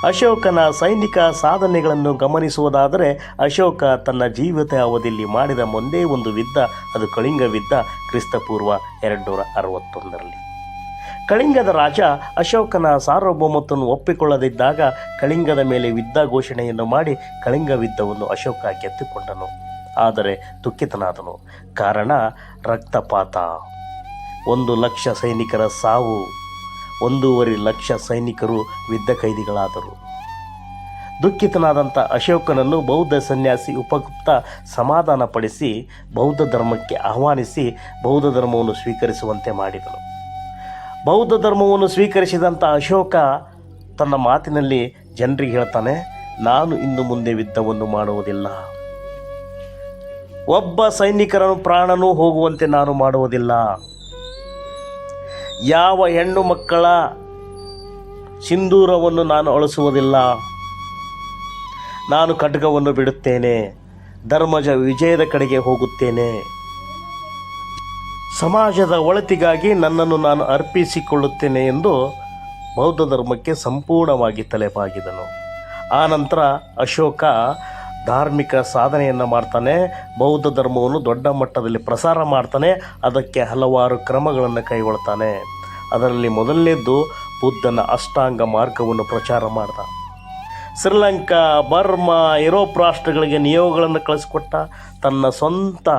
ಅಶೋಕನ ಸೈನಿಕ ಸಾಧನೆಗಳನ್ನು ಗಮನಿಸುವುದಾದರೆ ಅಶೋಕ ತನ್ನ ಜೀವಿತ ಅವಧಿಯಲ್ಲಿ ಮಾಡಿದ ಒಂದೇ ಒಂದು ಯುದ್ಧ, ಅದು ಕಳಿಂಗ ಯುದ್ಧ, ಕ್ರಿಸ್ತಪೂರ್ವ 261ರಲ್ಲಿ. ಕಳಿಂಗದ ರಾಜ ಅಶೋಕನ ಸಾರ್ವಭೌಮತ್ವವನ್ನು ಒಪ್ಪಿಕೊಳ್ಳದಿದ್ದಾಗ ಕಳಿಂಗದ ಮೇಲೆ ಯುದ್ಧ ಘೋಷಣೆಯನ್ನು ಮಾಡಿ ಕಳಿಂಗ ಯುದ್ಧವನ್ನು ಅಶೋಕ ಗೆದ್ದುಕೊಂಡನು. ಆದರೆ ದುಃಖಿತನಾದನು. ಕಾರಣ ರಕ್ತಪಾತ. 1,00,000 ಸೈನಿಕರ ಸಾವು, 1,50,000 ಸೈನಿಕರು ಯುದ್ಧ ಕೈದಿಗಳಾದರು. ದುಃಖಿತನಾದಂಥ ಅಶೋಕನನ್ನು ಬೌದ್ಧ ಸನ್ಯಾಸಿ ಉಪಗುಪ್ತ ಸಮಾಧಾನಪಡಿಸಿ ಬೌದ್ಧ ಧರ್ಮಕ್ಕೆ ಆಹ್ವಾನಿಸಿ ಬೌದ್ಧ ಧರ್ಮವನ್ನು ಸ್ವೀಕರಿಸುವಂತೆ ಮಾಡಿದನು. ಬೌದ್ಧ ಧರ್ಮವನ್ನು ಸ್ವೀಕರಿಸಿದಂಥ ಅಶೋಕ ತನ್ನ ಮಾತಿನಲ್ಲಿ ಜನರಿಗೆ ಹೇಳ್ತಾನೆ, ನಾನು ಇನ್ನು ಮುಂದೆ ಯುದ್ಧವನ್ನು ಮಾಡುವುದಿಲ್ಲ, ಒಬ್ಬ ಸೈನಿಕರ ಪ್ರಾಣನೂ ಹೋಗುವಂತೆ ನಾನು ಮಾಡುವುದಿಲ್ಲ, ಯಾವ ಹೆಣ್ಣು ಮಕ್ಕಳ ಸಿಂಧೂರವನ್ನು ನಾನು ಅಳಿಸುವುದಿಲ್ಲ, ನಾನು ಖಡ್ಗವನ್ನು ಬಿಡುತ್ತೇನೆ, ಧರ್ಮದ ವಿಜಯದ ಕಡೆಗೆ ಹೋಗುತ್ತೇನೆ, ಸಮಾಜದ ಒಳಿತಿಗಾಗಿ ನನ್ನನ್ನು ನಾನು ಅರ್ಪಿಸಿಕೊಳ್ಳುತ್ತೇನೆ ಎಂದು ಬೌದ್ಧ ಧರ್ಮಕ್ಕೆ ಸಂಪೂರ್ಣವಾಗಿ ತಲೆಬಾಗಿದನು. ಆನಂತರ ಅಶೋಕ ಧಾರ್ಮಿಕ ಸಾಧನೆಯನ್ನು ಮಾಡ್ತಾನೆ, ಬೌದ್ಧ ಧರ್ಮವನ್ನು ದೊಡ್ಡ ಮಟ್ಟದಲ್ಲಿ ಪ್ರಸಾರ ಮಾಡ್ತಾನೆ. ಅದಕ್ಕೆ ಹಲವಾರು ಕ್ರಮಗಳನ್ನು ಕೈಗೊಳ್ತಾನೆ. ಅದರಲ್ಲಿ ಮೊದಲನೇದ್ದು ಬುದ್ಧನ ಅಷ್ಟಾಂಗ ಮಾರ್ಗವನ್ನು ಪ್ರಚಾರ ಮಾಡ್ದ. ಶ್ರೀಲಂಕಾ, ಬರ್ಮಾ, ಯುರೋಪ್ ರಾಷ್ಟ್ರಗಳಿಗೆ ನಿಯೋಗಗಳನ್ನು ಕಳಿಸಿಕೊಟ್ಟ. ತನ್ನ ಸ್ವಂತ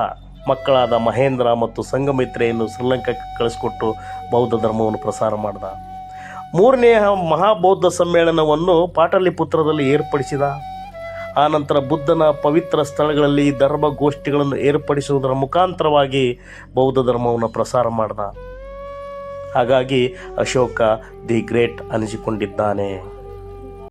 ಮಕ್ಕಳಾದ ಮಹೇಂದ್ರ ಮತ್ತು ಸಂಘಮಿತ್ರೆಯನ್ನು ಶ್ರೀಲಂಕಾಕ್ಕೆ ಕಳಿಸಿಕೊಟ್ಟು ಬೌದ್ಧ ಧರ್ಮವನ್ನು ಪ್ರಸಾರ ಮಾಡ್ದ. 3ನೇ ಮಹಾಬೌದ್ಧ ಸಮ್ಮೇಳನವನ್ನು ಪಾಟಲಿಪುತ್ರದಲ್ಲಿ ಏರ್ಪಡಿಸಿದ. ಆನಂತರ ಬುದ್ಧನ ಪವಿತ್ರ ಸ್ಥಳಗಳಲ್ಲಿ ಧರ್ಮಗೋಷ್ಠಿಗಳನ್ನು ಏರ್ಪಡಿಸುವುದರ ಮುಖಾಂತರವಾಗಿ ಬೌದ್ಧ ಧರ್ಮವನ್ನು ಪ್ರಸಾರ ಮಾಡ್ದ. ಹಾಗಾಗಿ ಅಶೋಕ ದಿ ಗ್ರೇಟ್ ಅನಿಸಿಕೊಂಡಿದ್ದಾನೆ.